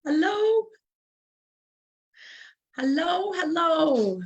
Hello, hello, hello.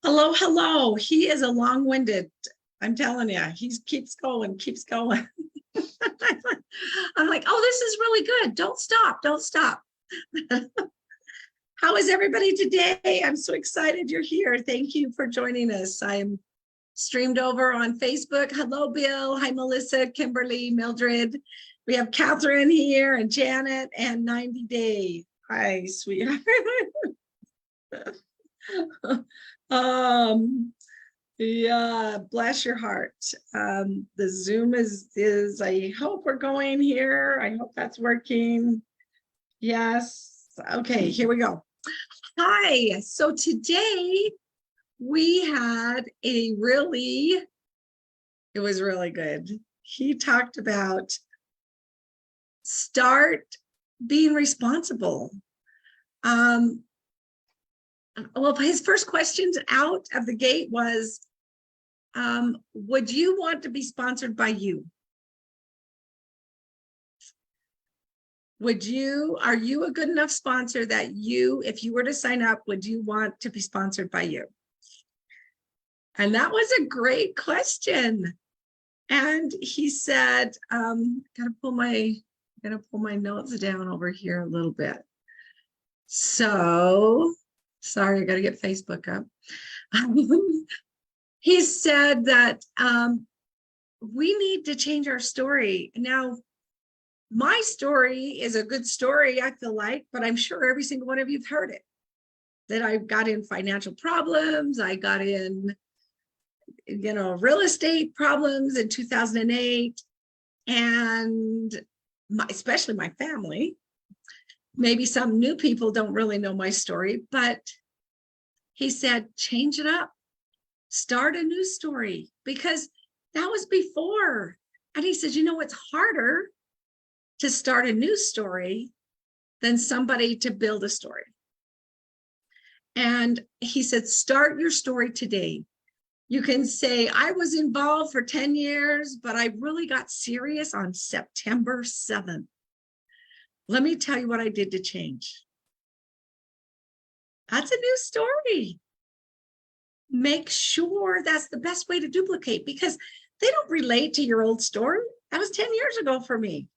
Hello, hello. He is a long-winded. I'm telling you, he keeps going, keeps going. I'm like, oh, this is really good. Don't stop, don't stop. How is everybody today? I'm so excited you're here. Thank you for joining us. I'm streamed over on Facebook. Hello, Bill. Hi, Melissa, Kimberly, Mildred. We have Catherine here and Janet and 90 Day. Hi, sweetheart. um yeah, bless your heart. The Zoom is I hope we're going here. I hope that's working. Yes. Okay, here we go. Hi. So today we had it was really good. He talked about start being responsible. Well, his first questions out of the gate was, would you want to be sponsored by you? Are you a good enough sponsor that if you were to sign up, would you want to be sponsored by you? And that was a great question. And he said, gotta pull my notes down over here a little bit. So, sorry, I gotta get Facebook up. He said that we need to change our story. Now, my story is a good story, I feel like, but I'm sure every single one of you've heard it. That I got in financial problems, I got in, real estate problems in 2008, and especially my family. Maybe some new people don't really know my story, but he said, change it up. Start a new story, because that was before. And he said, it's harder to start a new story than somebody to build a story. And he said, start your story today. You can say, I was involved for 10 years, but I really got serious on September 7th. Let me tell you what I did to change. That's a new story. Make sure that's the best way to duplicate, because they don't relate to your old story. That was 10 years ago for me.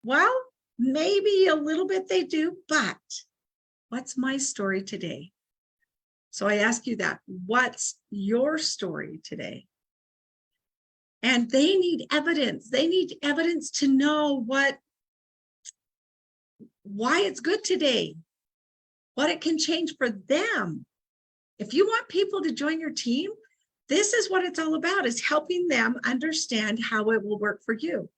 Well, maybe a little bit they do, but what's my story today? So I ask you that. What's your story today? And they need evidence. They need evidence to know why it's good today, what it can change for them. If you want people to join your team, this is what it's all about, is helping them understand how it will work for you.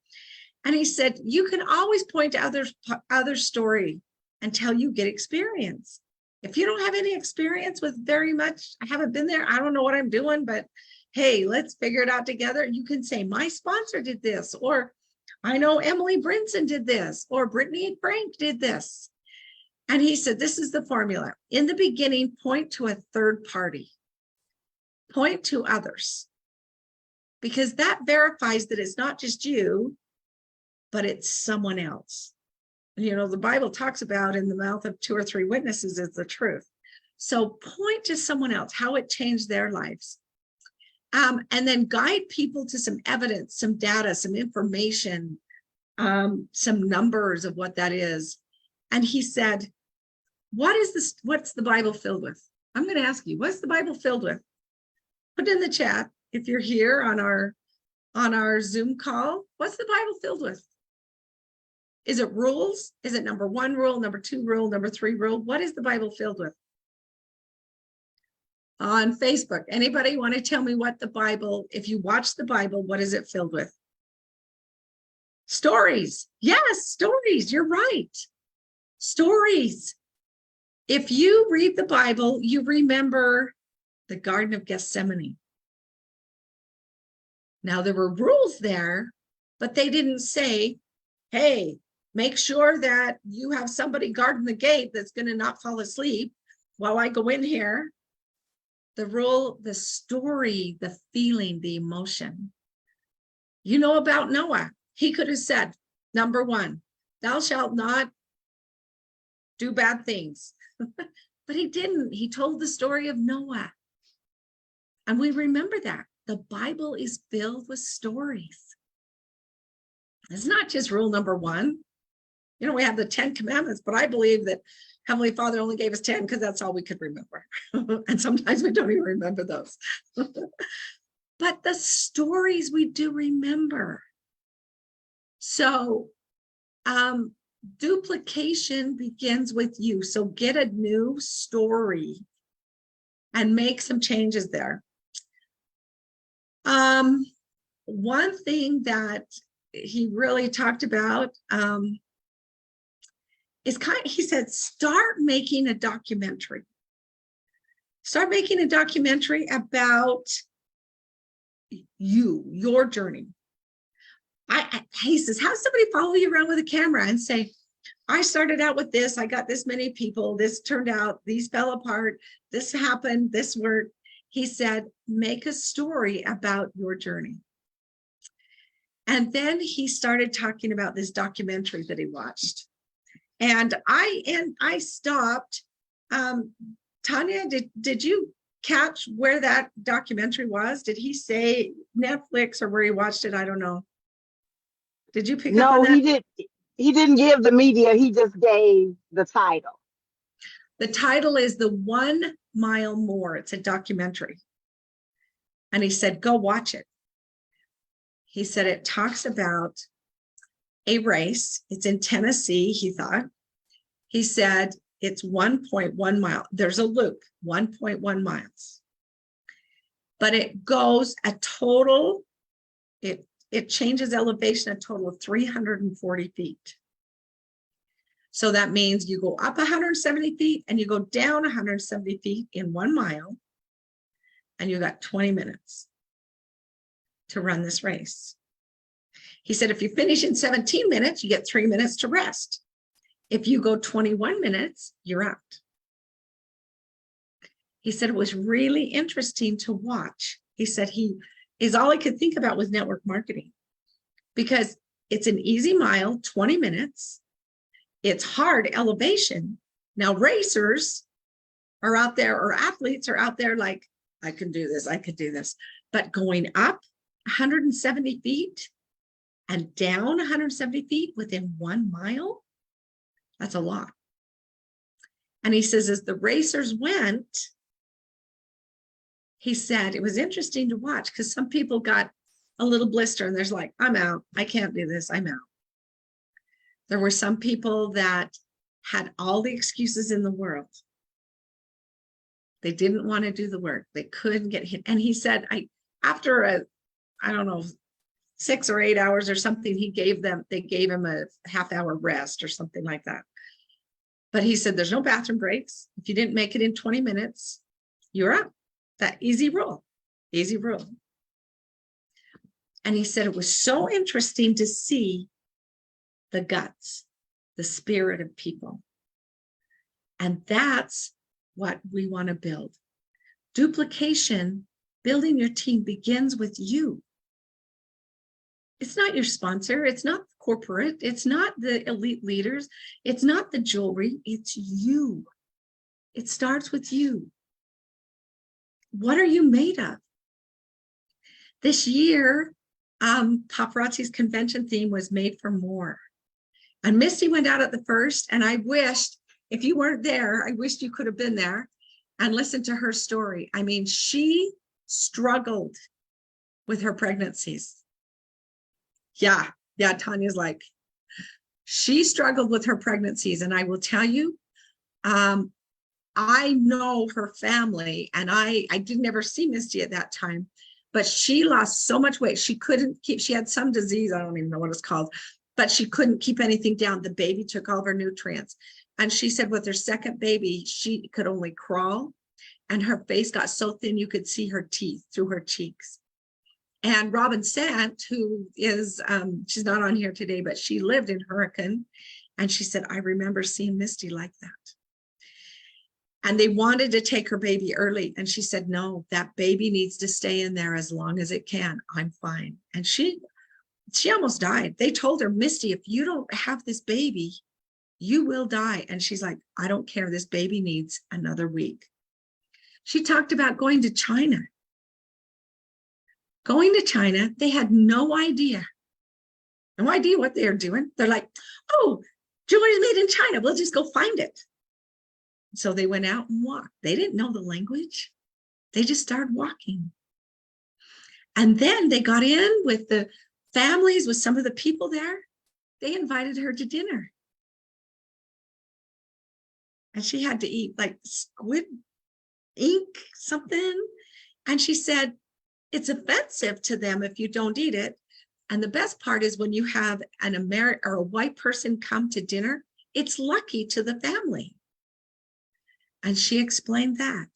And he said, you can always point to other story until you get experience. If you don't have any experience with very much, I haven't been there, I don't know what I'm doing, but hey, let's figure it out together. You can say, my sponsor did this, or I know Emily Brinson did this, or Brittany Frank did this. And he said, this is the formula. In the beginning, point to a third party. Point to others. Because that verifies that it's not just you, but it's someone else. The Bible talks about in the mouth of 2 or 3 witnesses is the truth. So point to someone else, how it changed their lives. And then guide people to some evidence, some data, some information, some numbers of what that is. And he said, what's the Bible filled with? I'm going to ask you, what's the Bible filled with? Put in the chat if you're here on our Zoom call. What's the Bible filled with? Is it rules? Is it number 1 rule, number 2 rule, number 3 rule? What is the Bible filled with? on Facebook. Anybody want to tell me what the Bible, if you watch the Bible, what is it filled with? Stories. Yes, stories. You're right. Stories. If you read the Bible, you remember the Garden of Gethsemane. Now, there were rules there, but they didn't say, hey, make sure that you have somebody guarding the gate that's going to not fall asleep while I go in here. The rule, the story, the feeling, the emotion. You know about Noah. He could have said, number one, thou shalt not do bad things. But he didn't. He told the story of Noah. And we remember that. The Bible is filled with stories. It's not just rule number one. You know, we have the 10 commandments, but I believe that Heavenly Father only gave us 10 because that's all we could remember. And sometimes we don't even remember those. But the stories we do remember. So duplication begins with you. So get a new story and make some changes there. One thing that he really talked about is he said, start making a documentary. Start making a documentary about your journey. He says, have somebody follow you around with a camera and say, I started out with this, I got this many people, this turned out, these fell apart, this happened, this worked. He said, make a story about your journey. And then he started talking about this documentary that he watched. And I stopped. Tanya, did you catch where that documentary was? Did he say Netflix or where he watched it? I don't know. Did you pick up on that? No, he didn't give the media, he just gave the title. The title is The 1 Mile More. It's a documentary. And he said, go watch it. He said it talks about a race. It's in Tennessee, he thought. He said it's 1.1 mile. There's a loop, 1.1 miles. But it goes a total, it changes elevation a total of 340 feet. So that means you go up 170 feet and you go down 170 feet in 1 mile. And you got 20 minutes to run this race. He said, if you finish in 17 minutes, you get 3 minutes to rest. If you go 21 minutes, you're out. He said it was really interesting to watch. He said all he could think about was network marketing because it's an easy mile, 20 minutes. It's hard elevation. Now racers are out there, or athletes are out there like, I can do this, I could do this. But going up 170 feet and down 170 feet within 1 mile, that's a lot. And he says, as the racers went, he said, it was interesting to watch because some people got a little blister and there's like, I'm out, I can't do this, I'm out. There were some people that had all the excuses in the world. They didn't want to do the work. They couldn't get hit. And he said, after I don't know, 6 or 8 hours or something, they gave him a half-hour rest or something like that. But he said, there's no bathroom breaks. If you didn't make it in 20 minutes, you're out. That easy rule. And he said, it was so interesting to see the guts, the spirit of people. And that's what we want to build. Duplication, building your team begins with you. It's not your sponsor. It's not corporate. It's not the elite leaders. It's not the jewelry. It's you. It starts with you. What are you made of? This year, Paparazzi's convention theme was made for more. And Misty went out at the first, and I wished, if you weren't there, I wished you could have been there and listened to her story. I mean, she struggled with her pregnancies. Yeah, Tanya's like, she struggled with her pregnancies. And I will tell you, I know her family, and I didn't ever see Misty at that time, but she lost so much weight. She couldn't keep, she had some disease. I don't even know what it's called, but she couldn't keep anything down. The baby took all of her nutrients. And she said with her second baby, she could only crawl, and her face got so thin you could see her teeth through her cheeks. And Robin Sant, who is, she's not on here today, but she lived in Hurricane. And she said, I remember seeing Misty like that. And they wanted to take her baby early. And she said, no, that baby needs to stay in there as long as it can. I'm fine. And she almost died. They told her, Misty, if you don't have this baby, you will die. And she's like, I don't care. This baby needs another week. She talked about going to China. Going to China, they had no idea what they were doing. They're like, oh, jewelry's made in China. We'll just go find it. So they went out and walked. They didn't know the language. They just started walking. And then they got in with the families, with some of the people there. They invited her to dinner. And she had to eat like squid ink, something. And she said, it's offensive to them if you don't eat it. And the best part is when you have an American or a white person come to dinner, it's lucky to the family. And she explained that.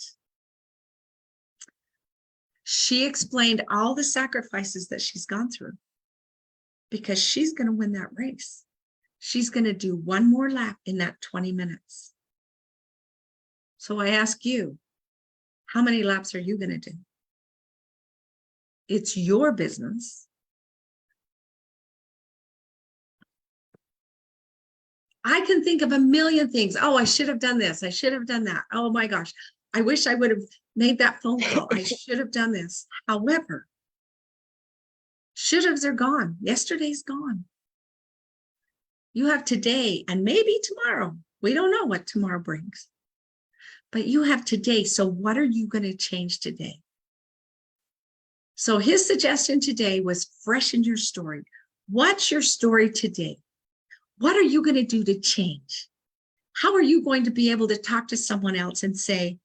She explained all the sacrifices that she's gone through because she's going to win that race. She's going to do one more lap in that 20 minutes. So I ask you, how many laps are you going to do? It's your business. I can think of a million things. Oh, I should have done this. I should have done that. Oh my gosh. I wish I would have made that phone call. I should have done this. However, should haves are gone. Yesterday's gone. You have today and maybe tomorrow. We don't know what tomorrow brings. But you have today. So what are you going to change today? So his suggestion today was freshen your story. What's your story today? What are you going to do to change? How are you going to be able to talk to someone else and say,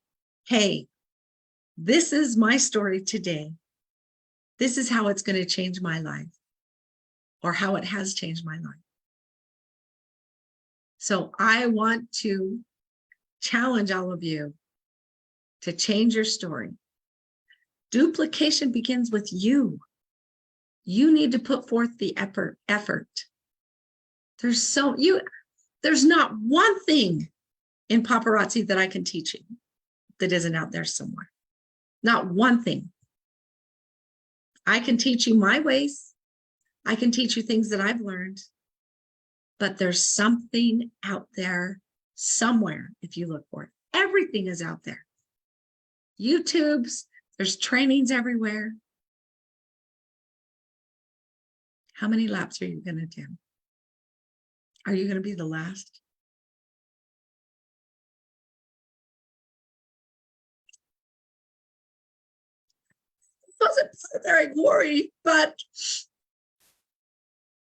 hey, this is my story today. This is how it's going to change my life, or how it has changed my life. So I want to challenge all of you to change your story. Duplication begins with you. You need to put forth the effort. There's not one thing in paparazzi that I can teach you that isn't out there somewhere. Not one thing. I can teach you my ways. I can teach you things that I've learned, but there's something out there somewhere if you look for it. Everything is out there. YouTube's, there's trainings everywhere. How many laps are you going to do? Are you going to be the last? It wasn't very worried, but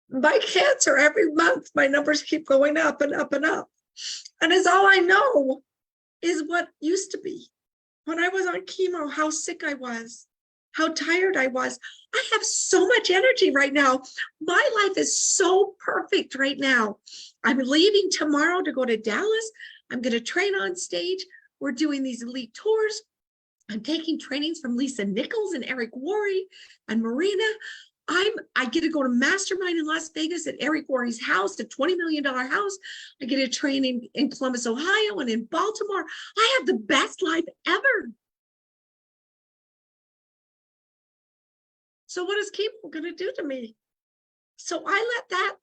my cancer, every month, my numbers keep going up and up and up. And it's all I know is what used to be. When I was on chemo, how sick I was, how tired I was. I have so much energy right now. My life is so perfect right now. I'm leaving tomorrow to go to Dallas. I'm going to train on stage. We're doing these elite tours. I'm taking trainings from Lisa Nichols and Eric Worre and Marina. I get to go to Mastermind in Las Vegas at Eric Worre's house, a $20 million house. I get to train in Columbus, Ohio, and in Baltimore. I have the best life ever. So what is chemo going to do to me? So I let that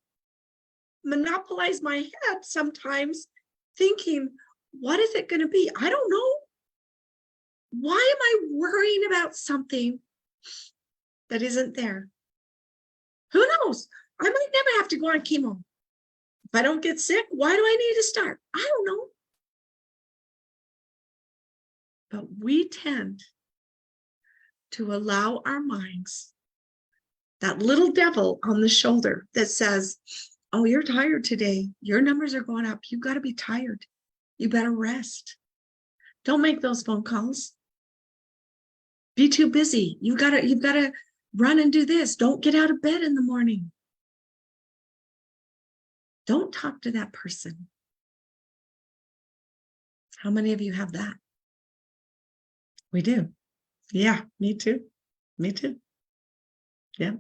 monopolize my head sometimes, thinking, what is it going to be? I don't know. Why am I worrying about something that isn't there? Who knows? I might never have to go on chemo. If I don't get sick, why do I need to start? I don't know. But we tend to allow our minds, that little devil on the shoulder that says, oh, you're tired today. Your numbers are going up. You got to be tired. You better rest. Don't make those phone calls. Be too busy. You've got to run and do this. Don't get out of bed in the morning. Don't talk to that person. How many of you have that? We do. Yeah, me too. Me too. Yeah.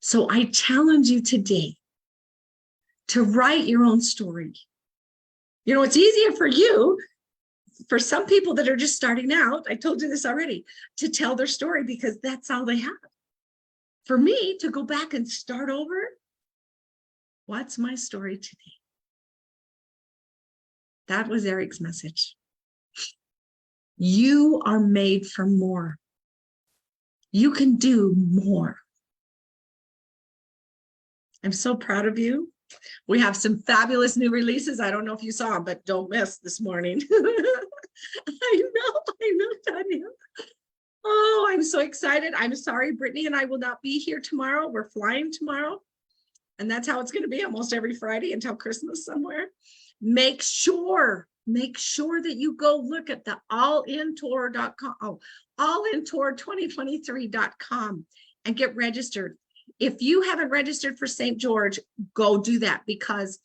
So I challenge you today to write your own story. You know, it's easier for you, for some people that are just starting out, I told you this already, to tell their story because that's all they have. For me to go back and start over, what's my story today? That was Eric's message. You are made for more. You can do more. I'm so proud of you. We have some fabulous new releases. I don't know if you saw them, but don't miss this morning. I know, Tanya. Oh, I'm so excited. I'm sorry, Brittany and I will not be here tomorrow. We're flying tomorrow. And that's how it's going to be almost every Friday until Christmas somewhere. Make sure that you go look at the allintour.com, allintour2023.com and get registered. If you haven't registered for St. George, go do that because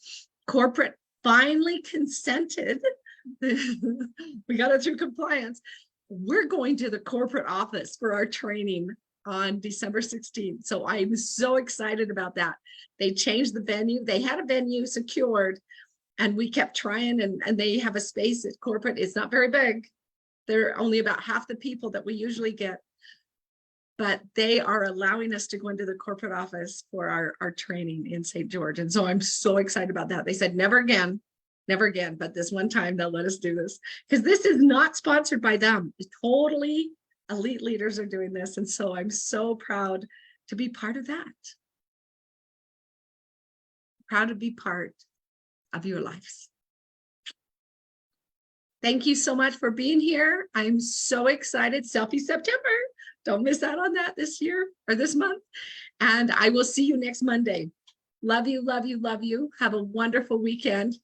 corporate finally consented. We got it through compliance. We're going to the corporate office for our training on December 16th. So I'm so excited about that. They changed the venue. They had a venue secured and we kept trying and they have a space at corporate. It's not very big. They're only about half the people that we usually get. But they are allowing us to go into the corporate office for our training in St. George. And so I'm so excited about that. They said, never again, but this one time they'll let us do this because this is not sponsored by them. Totally elite leaders are doing this. And so I'm so proud to be part of that. Proud to be part of your lives. Thank you so much for being here. I'm so excited. Selfie September. Don't miss out on that this year or this month. And I will see you next Monday. Love you, love you, love you. Have a wonderful weekend.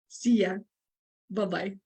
See ya. Bye-bye.